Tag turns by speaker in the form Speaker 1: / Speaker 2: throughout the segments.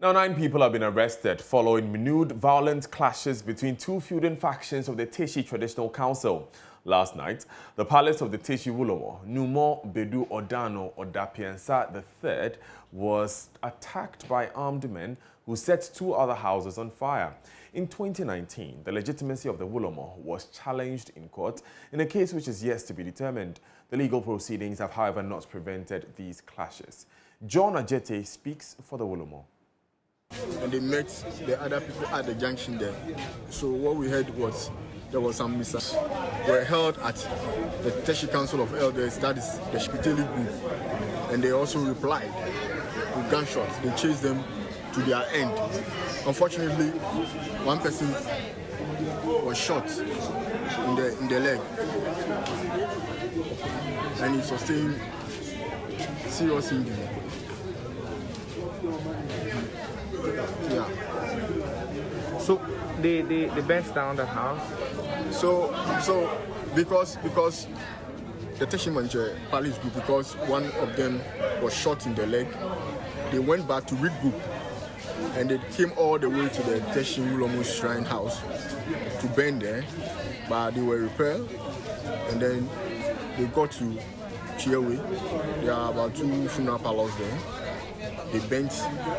Speaker 1: Now, 9 people have been arrested following renewed violent clashes between two feuding factions of the Teshie Traditional Council. Last night, the palace of the Teshie Wulomo, Numo Bedu Odano Odapiensa III, was attacked by armed men who set 2 other houses on fire. In 2019, the legitimacy of the Wulomo was challenged in court in a case which is yet to be determined. The legal proceedings have, however, not prevented these clashes. John Ajete speaks for the Wulomo.
Speaker 2: And they met the other people at the junction there. So what we heard was there was some misunderstandings were held at the Teshie Council of Elders, that is the Shpiteli group, and they also replied with gunshots. They chased them to their end. Unfortunately, one person was shot in the leg, and he sustained serious injury. Yeah.
Speaker 3: So they burst down the house.
Speaker 2: So because the TECHIMAN police group, because one of them was shot in the leg, they went back to regroup, and they came all the way to the Teshie Wulomo Shrine House to burn there, but they were repelled, and then they got to Chiewe. There are about 2 funeral parlors there. They bent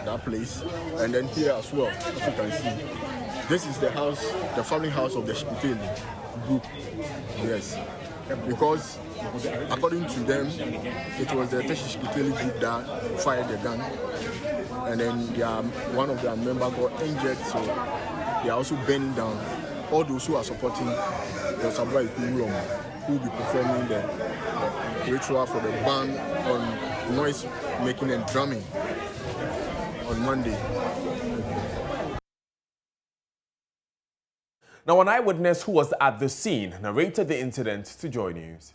Speaker 2: that place, and then here as well, as you can see, this is the house, the family house of the Shpiteli group. Yes, because according to them, it was the Teshie Shpiteli group that fired the gun, and then one of their members got injured, so they are also burning down all those who are supporting the Sabra Wulomo, who will be performing the ritual for the ban on noise making and drumming on Monday.
Speaker 1: Now, an eyewitness who was at the scene narrated the incident to JoyNews.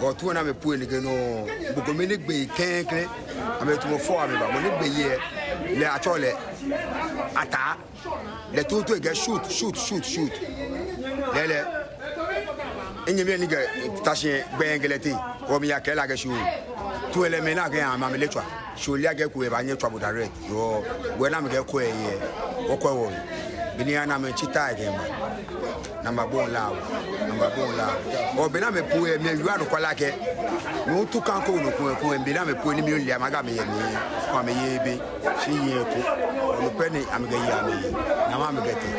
Speaker 4: Or 2 and I'm a poor no Bugominic be can't I'm a 2 or 4 but be here le actually attack the 2 get shoot lele in your nigga Teshie Bengaleti or me a Kelaga shoe 2 element again I'm a little should get away by your trouble direct or when I'm get quay or quay Biniana me chita again number bon loud or bename poe me you are no kwalake no to kan ko no ko en bename poe ni mi lia maga me ye ni kwa me ye bi shi ye ko no pe ni am ga ya me na ma me gete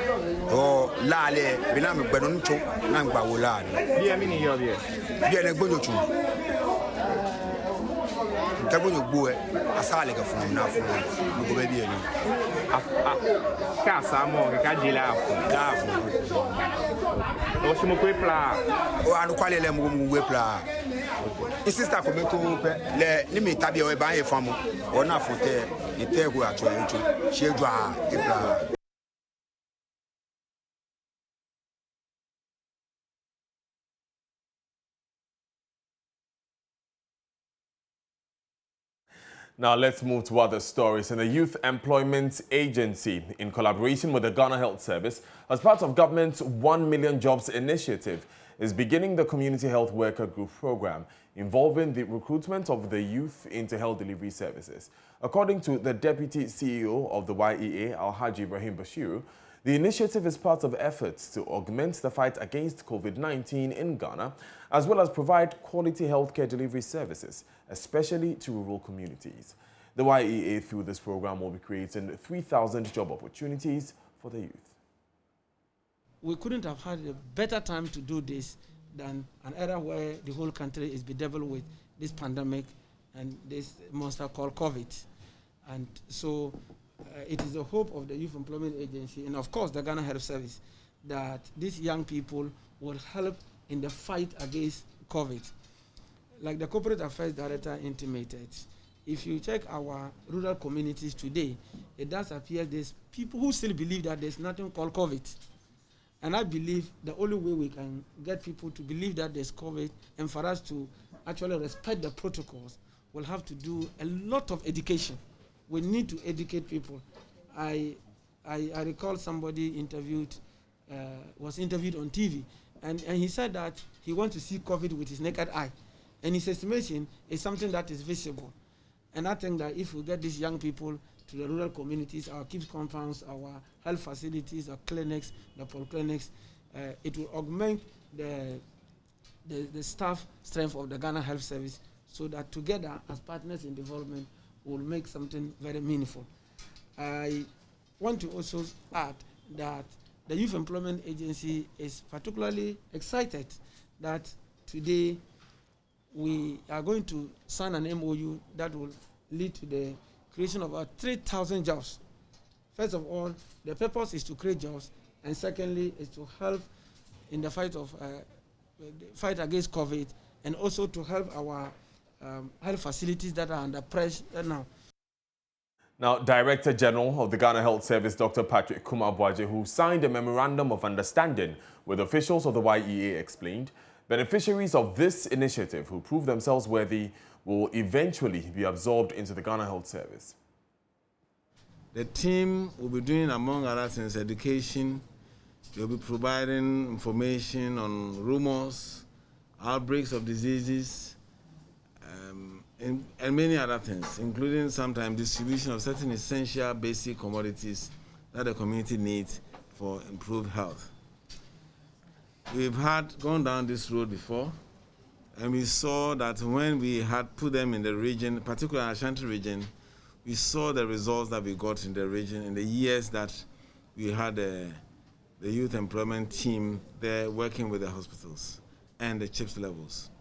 Speaker 4: o la le bename gbenu ncho na ngba wo la ni
Speaker 3: Bi mi ni yo bi
Speaker 4: ne gbonyo chu ta gbonyo gbo e asale ga fun na fun mo go be bi ni
Speaker 3: ka sa mo ka jila
Speaker 4: ka fun
Speaker 3: o se mo pla
Speaker 4: o anu kwale le mo we pla sister ko me to le ni mi tabi o e ba ye famu o na fote ni te go ato enchu sheju a e pla.
Speaker 1: Now let's move to other stories. And the Youth Employment Agency, in collaboration with the Ghana Health Service, as part of government's 1 Million Jobs initiative, is beginning the Community Health Worker Group program involving the recruitment of the youth into health delivery services. According to the Deputy CEO of the YEA, Alhaji Ibrahim Bashiru, the initiative is part of efforts to augment the fight against COVID-19 in Ghana, as well as provide quality healthcare delivery services, especially to rural communities. The YEA, through this program, will be creating 3,000 job opportunities for the youth.
Speaker 5: We couldn't have had a better time to do this than an era where the whole country is bedeviled with this pandemic and this monster called COVID. And so it is the hope of the Youth Employment Agency and, of course, the Ghana Health Service that these young people will help in the fight against COVID. Like the Corporate Affairs Director intimated, if you check our rural communities today, it does appear there's people who still believe that there's nothing called COVID. And I believe the only way we can get people to believe that there's COVID and for us to actually respect the protocols will have to do a lot of education. We need to educate people. I recall somebody was interviewed on TV, and he said that he wants to see COVID with his naked eye. And his estimation is something that is visible. And I think that if we get these young people to the rural communities, our KIPS compounds, our health facilities, our clinics, the polyclinics, it will augment the staff strength of the Ghana Health Service, so that together as partners in development will make something very meaningful. I want to also add that the Youth Employment Agency is particularly excited that today we are going to sign an MOU that will lead to the creation of about 3,000 jobs. First of all, the purpose is to create jobs, and secondly is to help in the fight against COVID, and also to help our health facilities that are under pressure now.
Speaker 1: Now, Director General of the Ghana Health Service, Dr. Patrick Kumar-Boaje, who signed a memorandum of understanding with officials of the YEA, explained beneficiaries of this initiative who prove themselves worthy will eventually be absorbed into the Ghana Health Service.
Speaker 6: The team will be doing, among other things, education. They'll be providing information on rumors, outbreaks of diseases, and many other things, including sometimes distribution of certain essential basic commodities that the community needs for improved health. We've gone down this road before, and we saw that when we had put them in the region, particularly Ashanti region, we saw the results that we got in the region in the years that we had the youth employment team there working with the hospitals and the CHIPS levels.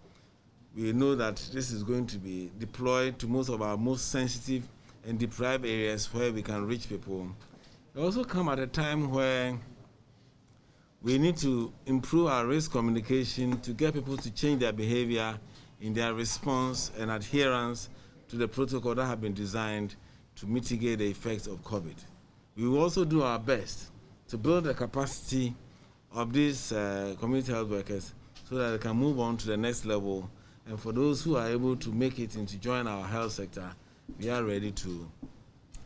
Speaker 6: We know that this is going to be deployed to most of our most sensitive and deprived areas where we can reach people. It also come at a time where we need to improve our risk communication to get people to change their behavior in their response and adherence to the protocol that have been designed to mitigate the effects of COVID. We will also do our best to build the capacity of these community health workers so that they can move on to the next level. And for those who are able to make it and to join our health sector, we are ready to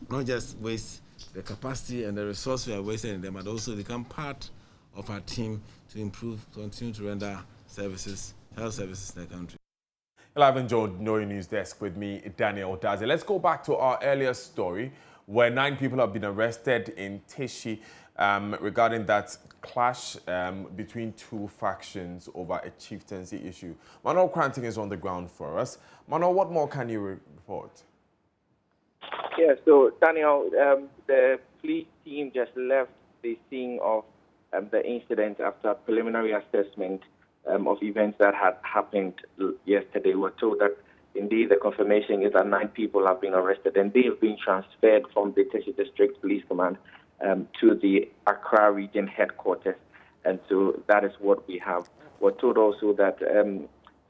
Speaker 6: not just waste the capacity and the resource we are wasting in them, but also become part of our team to improve, continue to render services, health services in the country.
Speaker 1: Live on JoyNews desk with me, Daniel Daze. Let's go back to our earlier story where 9 people have been arrested in Teshie regarding that clash between 2 factions over a chieftaincy issue. Manuel Cranting is on the ground for us. Manuel, what more can you report?
Speaker 7: Yeah, so Daniel, the police team just left the scene of the incident after preliminary assessment of events that had happened yesterday. We're told that indeed the confirmation is that 9 people have been arrested, and they have been transferred from the Teshie District Police Command to the Accra region headquarters. And so that is what we have. We're told also that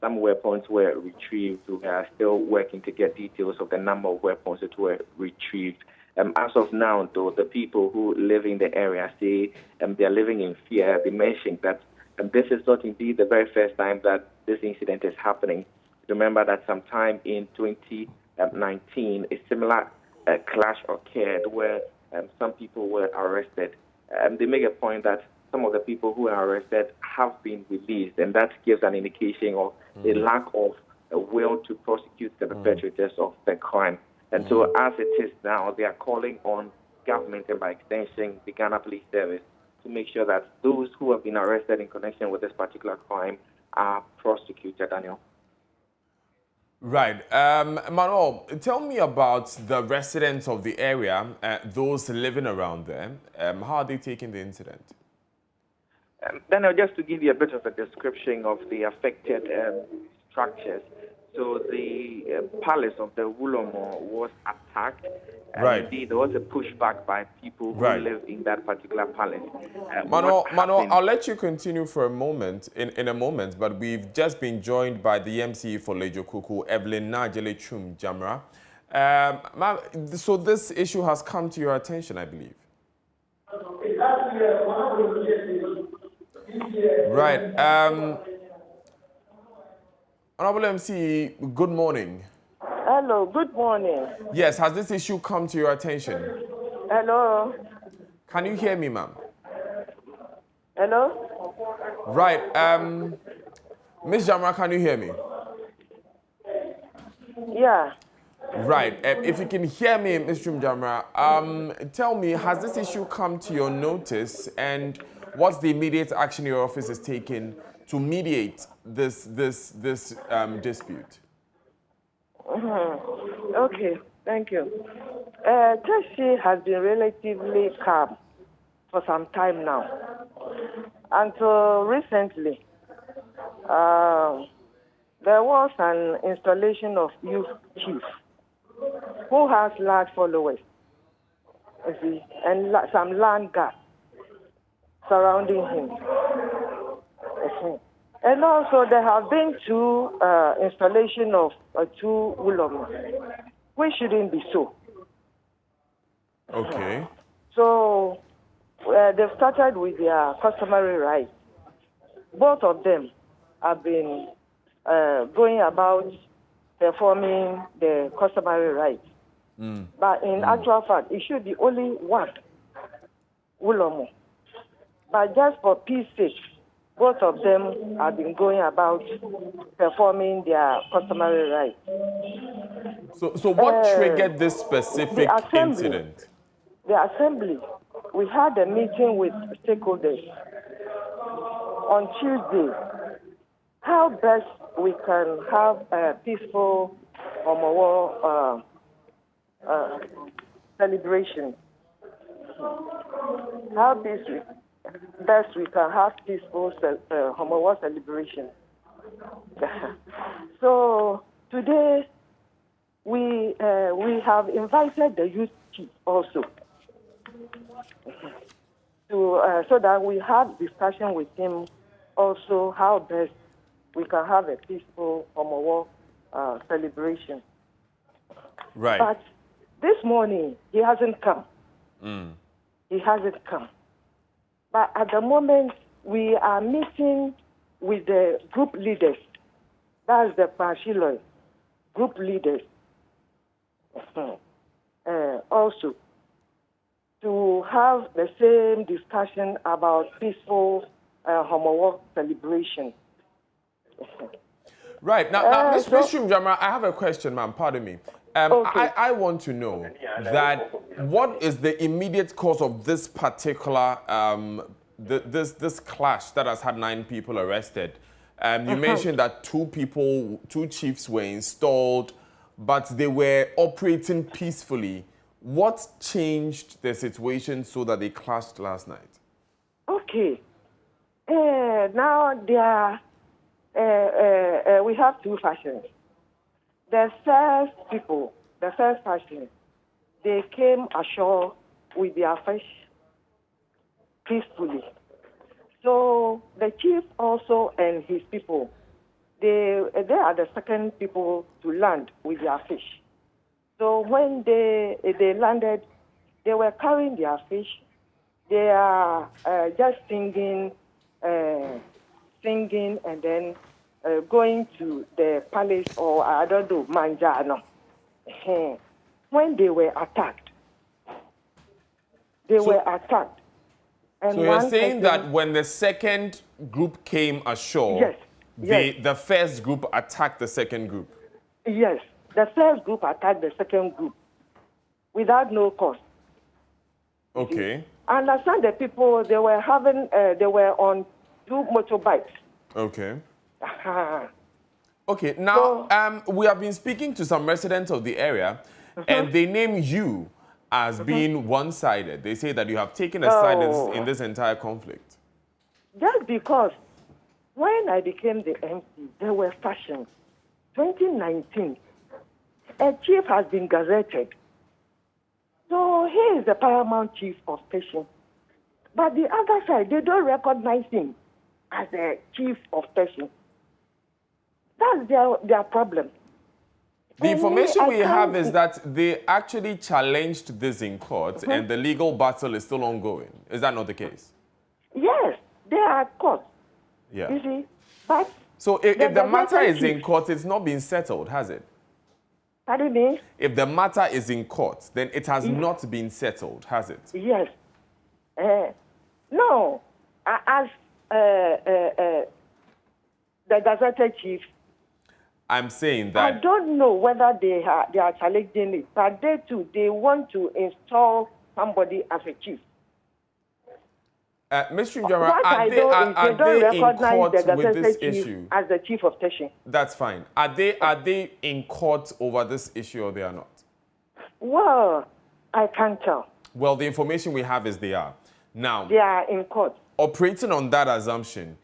Speaker 7: some weapons were retrieved. We are still working to get details of the number of weapons that were retrieved. As of now, though, the people who live in the area say they are living in fear. They mentioned that this is not indeed the very first time that this incident is happening. Remember that sometime in 2019, a similar clash occurred where some people were arrested. They make a point that some of the people who are arrested have been released, and that gives an indication of a lack of a will to prosecute the perpetrators of the crime. And so as it is now, they are calling on government and by extension the Ghana Police Service to make sure that those who have been arrested in connection with this particular crime are prosecuted, Daniel.
Speaker 1: Right. Manuel, tell me about the residents of the area, those living around there. How are they taking the incident?
Speaker 7: Daniel, just to give you a bit of a description of the affected structures. So the palace of the Wulomo was attacked.
Speaker 1: Right.
Speaker 7: Indeed, there was a pushback by people who live in that particular palace.
Speaker 1: Manuel, I'll let you continue for a moment, in a moment, but we've just been joined by the MCE for Lejo Kuku, Evelyn Najele Chum Jamra. So this issue has come to your attention, I believe. Right. Honorable MC, good morning.
Speaker 8: Hello, good morning.
Speaker 1: Yes, has this issue come to your attention?
Speaker 8: Hello.
Speaker 1: Can you hear me, ma'am?
Speaker 8: Hello?
Speaker 1: Right. Miss Jamra, can you hear me?
Speaker 8: Yeah.
Speaker 1: Right. If you can hear me, Ms. Jamra, tell me, has this issue come to your notice, and what's the immediate action your office is taking to mediate this dispute?
Speaker 8: Okay, thank you. Teshie has been relatively calm for some time now. Until recently, there was an installation of youth chief who has large followers, you see, and some land guards surrounding him. And also there have been two installation of two ulama, which shouldn't be so.
Speaker 1: Okay.
Speaker 8: So they've started with their customary rights. Both of them have been going about performing the customary rights. But in actual fact, it should be only one ulama. But just for peace sake, both of them have been going about performing their customary rights.
Speaker 1: So what triggered this specific incident?
Speaker 8: The assembly, we had a meeting with stakeholders on Tuesday. How best we can have a peaceful Homo celebration. How best we can have peaceful Homo celebration. So today we have invited the youth chief also to so that we have discussion with him also how best we can have a peaceful Homo celebration.
Speaker 1: Right.
Speaker 8: But this morning he hasn't come. He hasn't come. But at the moment we are meeting with the group leaders. That's the Pashiloi group leaders. Also to have the same discussion about peaceful Homo celebration.
Speaker 1: Right. Now Ms. Jamra, I have a question, ma'am. Pardon me.
Speaker 8: Okay.
Speaker 1: I want to know that what is the immediate cause of this particular this clash that has had 9 people arrested? You mentioned that 2 chiefs were installed, but they were operating peacefully. What changed the situation so that they clashed last night? Okay.
Speaker 8: Now there are, we have 2 factions. The first faction, they came ashore with their fish peacefully. So the chief also and his people, they are the second people to land with their fish. So when they landed, they were carrying their fish. They are just singing and then going to the palace or I don't know, Manjano. When they were attacked, And
Speaker 1: so you're saying that when the second group came ashore, the first group attacked the second group?
Speaker 8: Yes, the first group attacked the second group without no cause.
Speaker 1: Okay.
Speaker 8: I understand the people, they were on 2 motorbikes.
Speaker 1: Okay. Okay, now we have been speaking to some residents of the area, and they name you as being one-sided. They say that you have taken a side in this entire conflict.
Speaker 8: Just because when I became the MP, there were factions. 2019, a chief has been gazetted. So he is the paramount chief of Teshie. But the other side, they don't recognize him as the chief of Teshie. That's their problem.
Speaker 1: The information we have is that they actually challenged this in court and the legal battle is still ongoing. Is that not the case?
Speaker 8: Yes, they are at court.
Speaker 1: Yeah.
Speaker 8: You see, but
Speaker 1: so if the matter is in court, it's not been settled, has it?
Speaker 8: Pardon me?
Speaker 1: If the matter is in court, then it has not been settled, has it?
Speaker 8: Yes. No. As the gazetted chief,
Speaker 1: I'm saying that...
Speaker 8: I don't know whether they are challenging it, but they too, they want to install somebody as a chief.
Speaker 1: Mr. Njama,
Speaker 8: What I know is they don't recognize the gazetted chief
Speaker 1: issue
Speaker 8: as the chief of Teshie.
Speaker 1: That's fine. Are they in court over this issue or they are not?
Speaker 8: Well, I can't tell.
Speaker 1: Well, the information we have is they are. Now,
Speaker 8: they are in court.
Speaker 1: Operating on that assumption,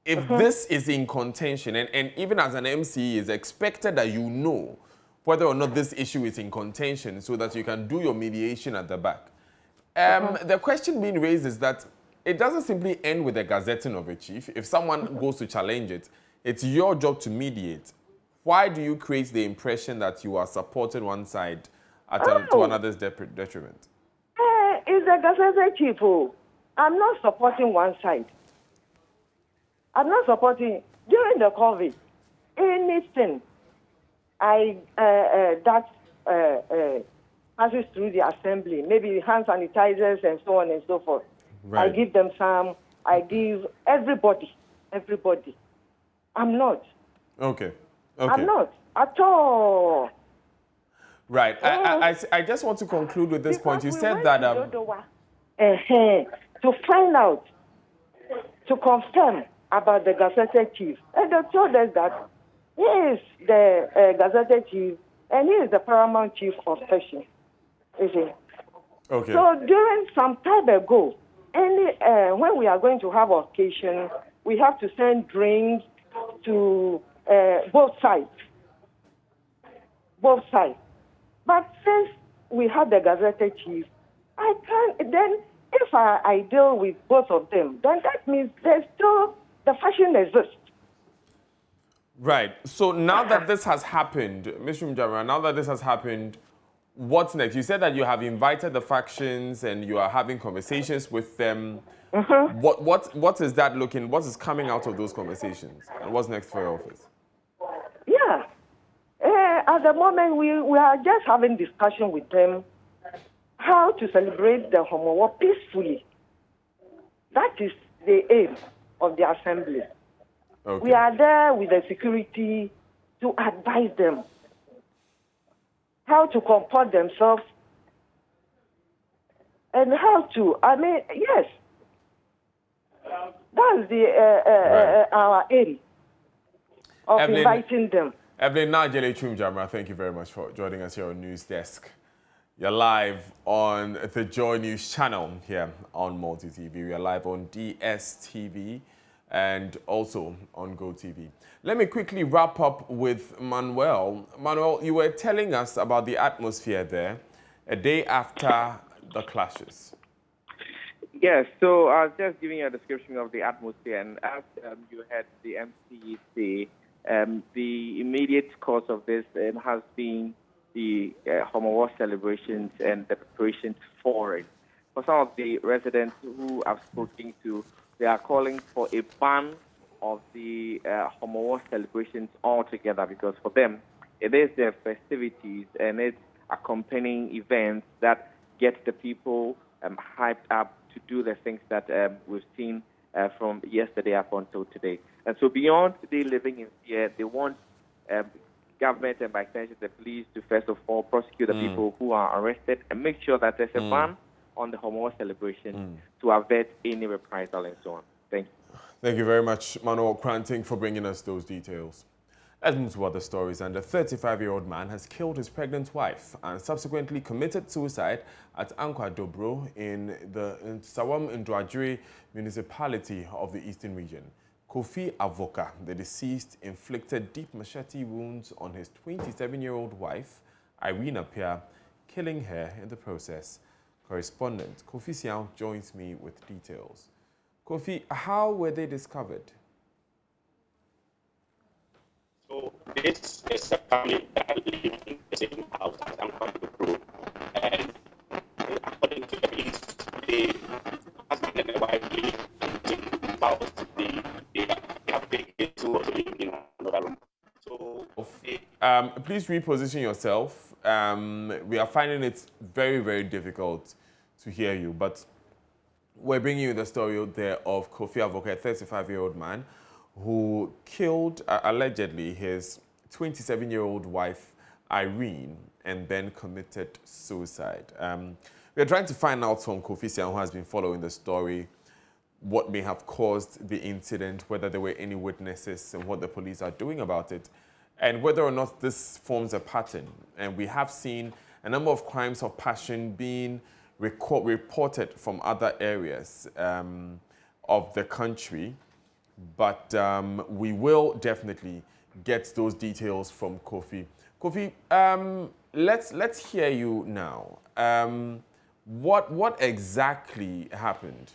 Speaker 1: if this is in contention, and even as an MCE, it's expected that you know whether or not this issue is in contention so that you can do your mediation at the back. The question being raised is that it doesn't simply end with the gazetting of a chief. If someone goes to challenge it, it's your job to mediate. Why do you create the impression that you are supporting one side to another's detriment?
Speaker 8: It's the gazetted chief. I'm not supporting one side. I'm not supporting, during the COVID, anything that passes through the assembly, maybe hand sanitizers and so on and so forth. Right. I give them some. I give everybody. I'm not.
Speaker 1: Okay.
Speaker 8: I'm not at all.
Speaker 1: Right. I just want to conclude with this point. You said that
Speaker 8: to find out, to confirm about the gazetted chief, and they told us that he is the gazetted chief and he is the paramount chief of Teshie. Okay. So during some time ago, when we are going to have occasion, we have to send drinks to both sides. But since we have the gazetted chief, I can't. Then, if I deal with both of them, then that means there's still the fashion exists.
Speaker 1: Right. So now that this has happened, Mr. Njama, now that this has happened, what's next? You said that you have invited the factions and you are having conversations with them. What is that looking? What is coming out of those conversations? And what's next for your office?
Speaker 8: Yeah. At the moment, we are just having discussion with them how to celebrate the Homo War peacefully. That is the aim of the assembly. Okay. We are there with the security to advise them how to comport themselves and how to, yes, that's our aim of inviting them.
Speaker 1: Evelyn Najele Chumjamra, thank you very much for joining us here on News Desk. You're live on the Joy News channel here on Multi TV. We are live on DSTV and also on GoTV. Let me quickly wrap up with Manuel. Manuel, you were telling us about the atmosphere there a day after the clashes.
Speaker 7: Yes, so I was just giving you a description of the atmosphere, and as you heard the MCEC, the immediate cause of this has been the Homo War celebrations and the preparations for it. For some of the residents who I've spoken to, they are calling for a ban of the Homo War celebrations altogether, because for them, it is their festivities and it's accompanying events that get the people hyped up to do the things that we've seen from yesterday up until today. And so beyond they living in fear, they want government and by extension the police to first of all prosecute the people who are arrested and make sure that there's a ban on the Homo War celebration to avert any reprisal and so on. Thank you.
Speaker 1: Thank you very much, Manuel Kranting, for bringing us those details. Let's move to other stories. And a 35-year-old man has killed his pregnant wife and subsequently committed suicide at Ankwa Dobro in the Sawam Ndwajiri municipality of the Eastern region. Kofi Avoka, the deceased, inflicted deep machete wounds on his 27-year-old wife, Irina Pia, killing her in the process. Correspondent Kofi Siao joins me with details. Kofi, how were they discovered?
Speaker 9: So this is a family that lives in the same house as Ankwa, and according to the police, the husband and the wife live in the same house. They have been to also live in another room. So
Speaker 1: please reposition yourself. We are finding it very, very difficult to hear you, but we're bringing you the story there of Kofi Avoka, a 35-year-old man who killed, allegedly, his 27-year-old wife, Irene, and then committed suicide. We're trying to find out from Kofi Sian, who has been following the story, what may have caused the incident, whether there were any witnesses, and what the police are doing about it, and whether or not this forms a pattern. And we have seen a number of crimes of passion being reported from other areas of the country, but we will definitely get those details from Kofi. Kofi, let's hear you now. What exactly happened?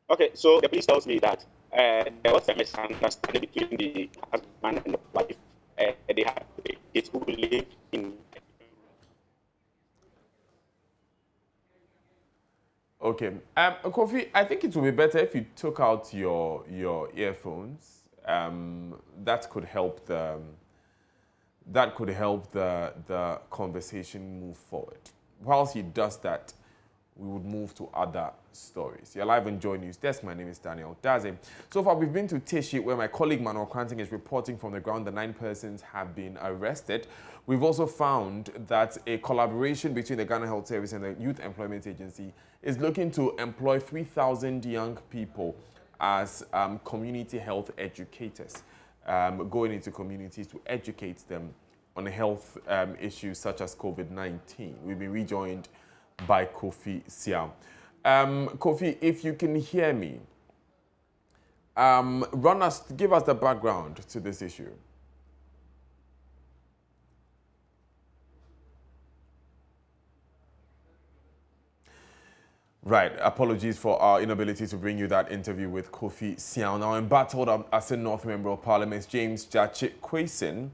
Speaker 9: Okay, so the police tells me that there was a misunderstanding between the husband and the wife. They had kids who live in.
Speaker 1: Okay, Kofi, I think it would be better if you took out your earphones. That could help the conversation move forward. Whilst he does that, we would move to other stories. You're live on JoyNews Desk. My name is Daniel Daze. So far, we've been to Teshie, where my colleague Manuel Kranting is reporting from the ground that 9 persons have been arrested. We've also found that a collaboration between the Ghana Health Service and the Youth Employment Agency is looking to employ 3,000 young people as community health educators, going into communities to educate them on health issues such as COVID-19. We've been rejoined by Kofi Sian. Kofi, if you can hear me, give us the background to this issue. Right, apologies for our inability to bring you that interview with Kofi Sian. Now, embattled as a North Member of Parliament, James Gyakye Quayson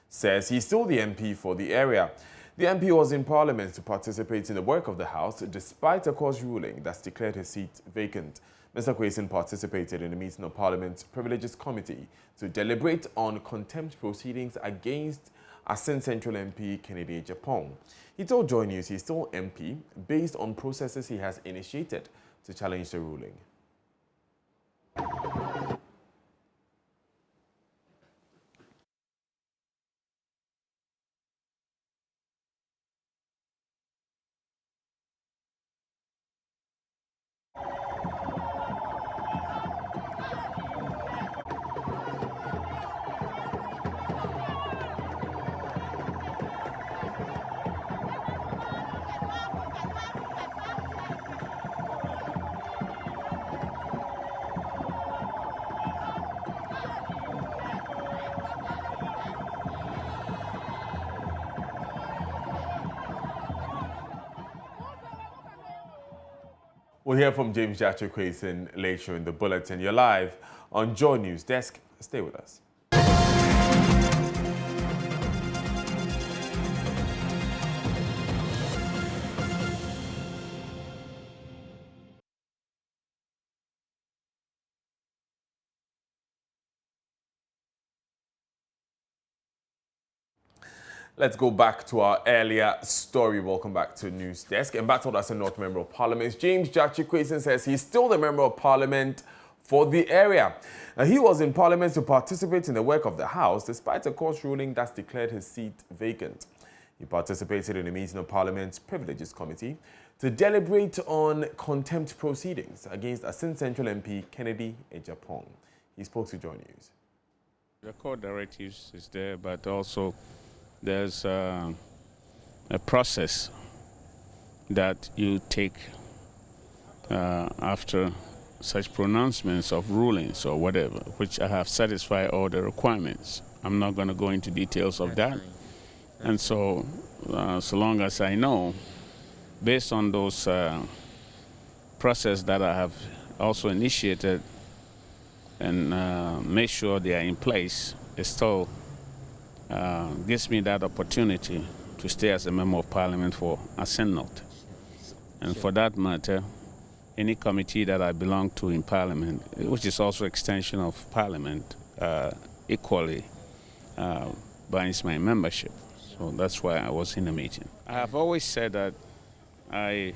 Speaker 1: says he's still the MP for the area. The MP was in Parliament to participate in the work of the House, despite a court ruling that's declared his seat vacant. Mr. Quayson participated in a meeting of Parliament's Privileges Committee to deliberate on contempt proceedings against Asin Central MP Kennedy Ejapong. He told JoyNews he's still MP based on processes he has initiated to challenge the ruling. We'll hear from James Gyakye Quayson later in the bulletin. You're live on JoyNews Desk. Stay with us. Let's go back to our earlier story. Welcome back to News Desk. Embattled as a North Member of Parliament, James Gyakye Quayson says he's still the Member of Parliament for the area. Now, he was in Parliament to participate in the work of the House, despite a court ruling that's declared his seat vacant. He participated in a meeting of Parliament's Privileges Committee to deliberate on contempt proceedings against Asin Central MP Kennedy Ejapong. He spoke to JoyNews.
Speaker 10: The court directives is there, but also there's a process that you take after such pronouncements of rulings or whatever, which I have satisfied all the requirements. I'm not going to go into details of that. And so, so long as I know, based on those processes that I have also initiated and make sure they are in place, it still gives me that opportunity to stay as a Member of Parliament for Asin North. And for that matter, any committee that I belong to in Parliament, which is also extension of Parliament, equally binds my membership. So that's why I was in the meeting. I have always said that I am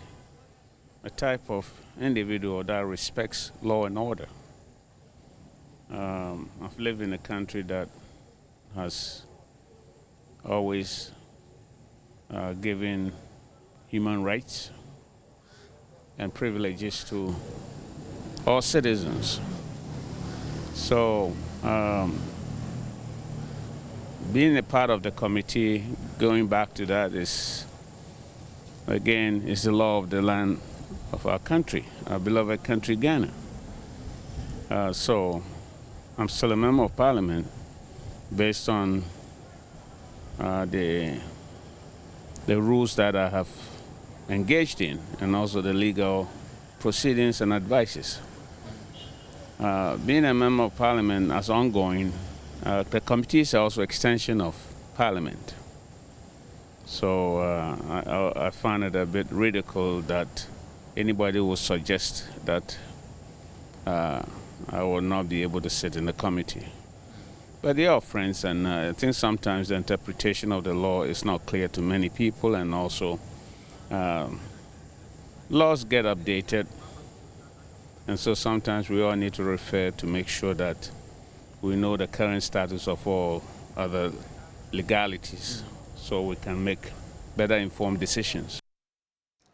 Speaker 10: a type of individual that respects law and order. I've lived in a country that has always given human rights and privileges to all citizens. So being a part of the committee, going back to that is, again, is the law of the land of our country, our beloved country, Ghana. So I'm still a member of parliament based on the rules that I have engaged in, and also the legal proceedings and advices. Being a member of parliament as ongoing, the committee is also extension of parliament. So I find it a bit ridicule that anybody would suggest that I will not be able to sit in the committee. But they are friends, and I think sometimes the interpretation of the law is not clear to many people, and also laws get updated, and so sometimes we all need to refer to make sure that we know the current status of all other legalities so we can make better informed decisions.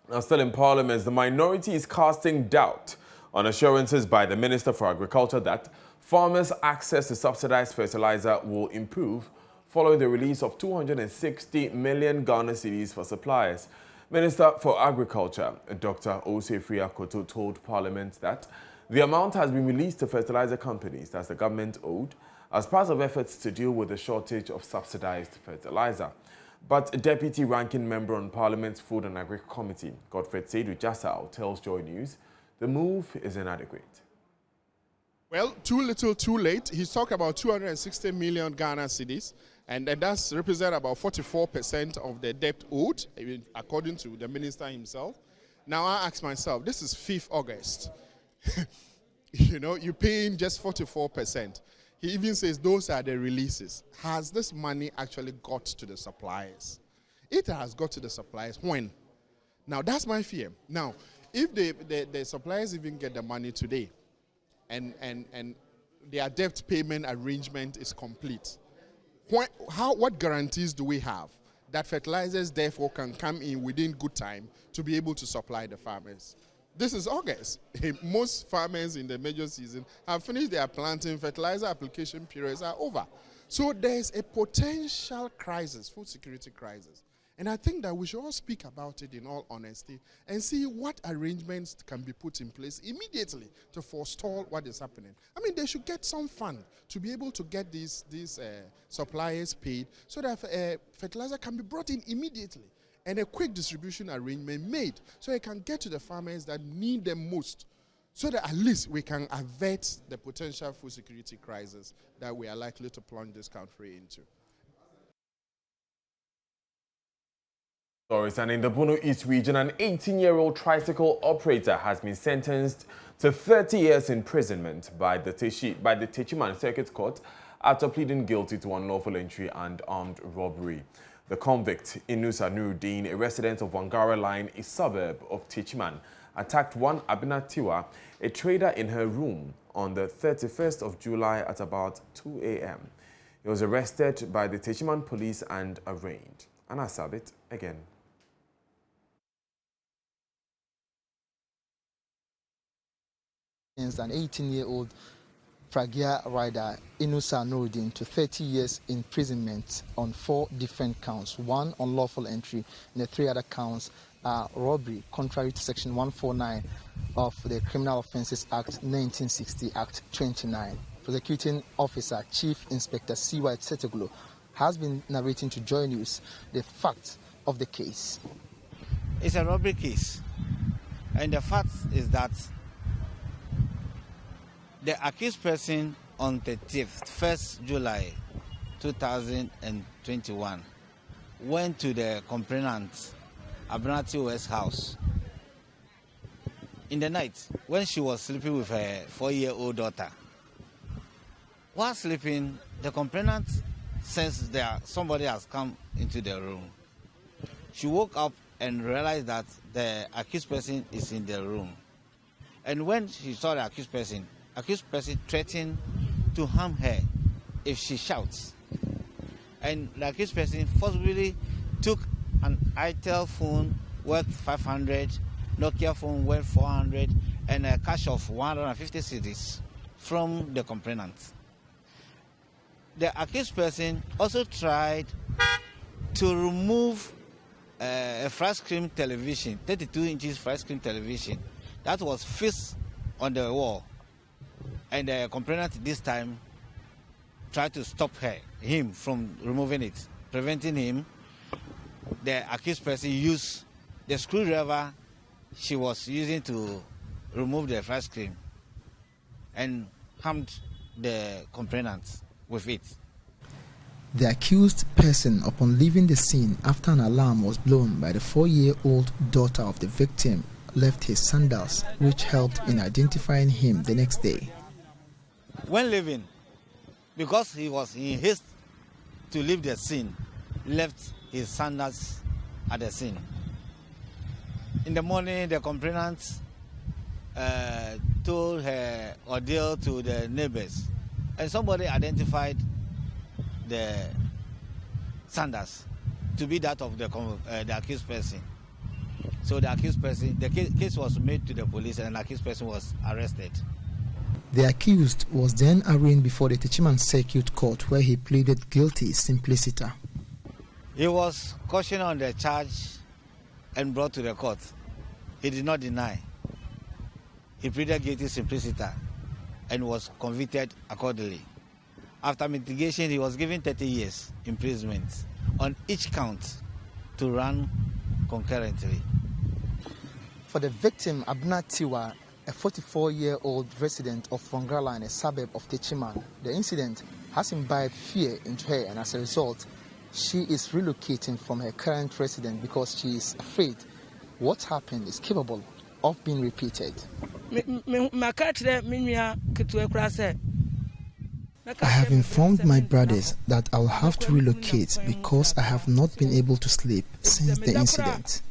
Speaker 1: Now, still in Parliament, the minority is casting doubt on assurances by the Minister for Agriculture that farmers' access to subsidized fertilizer will improve following the release of 260 million Ghana cedis for suppliers. Minister for Agriculture, Dr. Osei Koto, told Parliament that the amount has been released to fertilizer companies that the government owed as part of efforts to deal with the shortage of subsidized fertilizer. But Deputy Ranking Member on Parliament's Food and Agri Committee, Godfred Seidu Jassau, tells JoyNews the move is inadequate.
Speaker 11: Well, too little, too late. He's talked about 260 million Ghana cedis, and that's represent about 44% of the debt owed, according to the minister himself. Now I ask myself, this is 5th August. You know, you're paying just 44%. He even says those are the releases. Has this money actually got to the suppliers? It has got to the suppliers. When? Now, that's my fear. Now, if the suppliers even get the money today, and their debt payment arrangement is complete, what guarantees do we have that fertilizers therefore can come in within good time to be able to supply the farmers? This is August. Most farmers in the major season have finished their planting, fertilizer application periods are over. So there's a potential crisis, food security crisis. And I think that we should all speak about it in all honesty and see what arrangements can be put in place immediately to forestall what is happening. I mean, they should get some fund to be able to get these suppliers paid so that fertilizer can be brought in immediately and a quick distribution arrangement made so it can get to the farmers that need them most, so that at least we can avert the potential food security crisis that we are likely to plunge this country into.
Speaker 1: And in the Bono East region, an 18-year-old tricycle operator has been sentenced to 30 years imprisonment by the TECHIMAN Circuit Court after pleading guilty to unlawful entry and armed robbery. The convict, Inusa Nuruddin, a resident of Wangara Line, a suburb of TECHIMAN, attacked one Abina Tiwa, a trader in her room, on the 31st of July at about 2 a.m. He was arrested by the TECHIMAN police and arraigned. Anna Sabit again.
Speaker 12: An 18-year-old Pragya rider, Inusa Nuruddin, to 30 years imprisonment on 4 different counts. 1 unlawful entry and the 3 other counts are robbery, contrary to Section 149 of the Criminal Offences Act 1960, Act 29. Prosecuting Officer Chief Inspector C.Y. Tseteglo has been narrating to JoyNews the facts of the case.
Speaker 13: It's a robbery case, and the fact is that the accused person on the 1st July 2021 went to the complainant Abinati West's house in the night when she was sleeping with her 4-year-old daughter. While sleeping, the complainant sensed that somebody has come into the room. She woke up and realized that the accused person is in the room. And when she saw the accused person threatened to harm her if she shouts. And the accused person forcibly took an Itel phone worth 500, Nokia phone worth 400, and a cash of 150 cedis from the complainant. The accused person also tried to remove a flat screen television, 32 inches flat screen television, that was fixed on the wall. And the complainant this time tried to stop him from removing it, preventing him. The accused person used the screwdriver she was using to remove the flat screen and harmed the complainant with it.
Speaker 12: The accused person, upon leaving the scene after an alarm was blown by the 4-year-old daughter of the victim, left his sandals, which helped in identifying him the next day.
Speaker 13: When leaving, because he was in haste to leave the scene, left his sandals at the scene. In the morning, the complainant told her ordeal to the neighbors, and somebody identified the sandals to be that of the accused person. So the accused person, the case was made to the police, and the accused person was arrested.
Speaker 12: The accused was then arraigned before the TECHIMAN Circuit Court, where he pleaded guilty simpliciter.
Speaker 13: He was cautioned on the charge and brought to the court. He did not deny. He pleaded guilty simpliciter and was convicted accordingly. After mitigation, he was given 30 years imprisonment on each count to run concurrently.
Speaker 12: For the victim, Abna Tiwa, a 44-year-old resident of Fongrala, a suburb of TECHIMAN, the incident has imbibed fear into her, and as a result, she is relocating from her current residence because she is afraid what happened is capable of being repeated. I have informed my brothers that I'll have to relocate because I have not been able to sleep since the incident.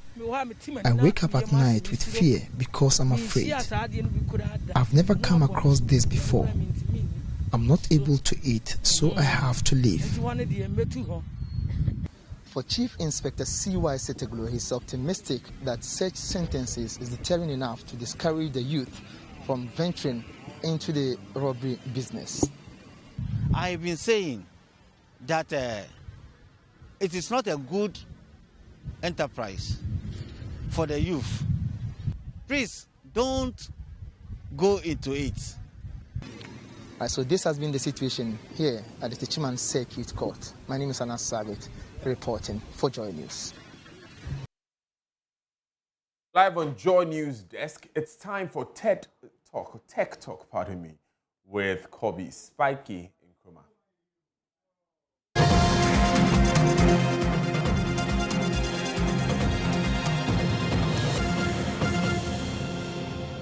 Speaker 12: I wake up at night with fear because I'm afraid. I've never come across this before. I'm not able to eat, so I have to leave. For Chief Inspector C.Y. Seteglo, he's optimistic that such sentences is deterrent enough to discourage the youth from venturing into the robbery business.
Speaker 13: I've been saying that it is not a good enterprise for the youth. Please don't go into it.
Speaker 12: Right, so this has been the situation here at the TECHIMAN Circuit Court. My name is Anas Sabit, reporting for Joy News.
Speaker 1: Live on Joy News desk, it's time for Tech Talk, with Kobe Spiky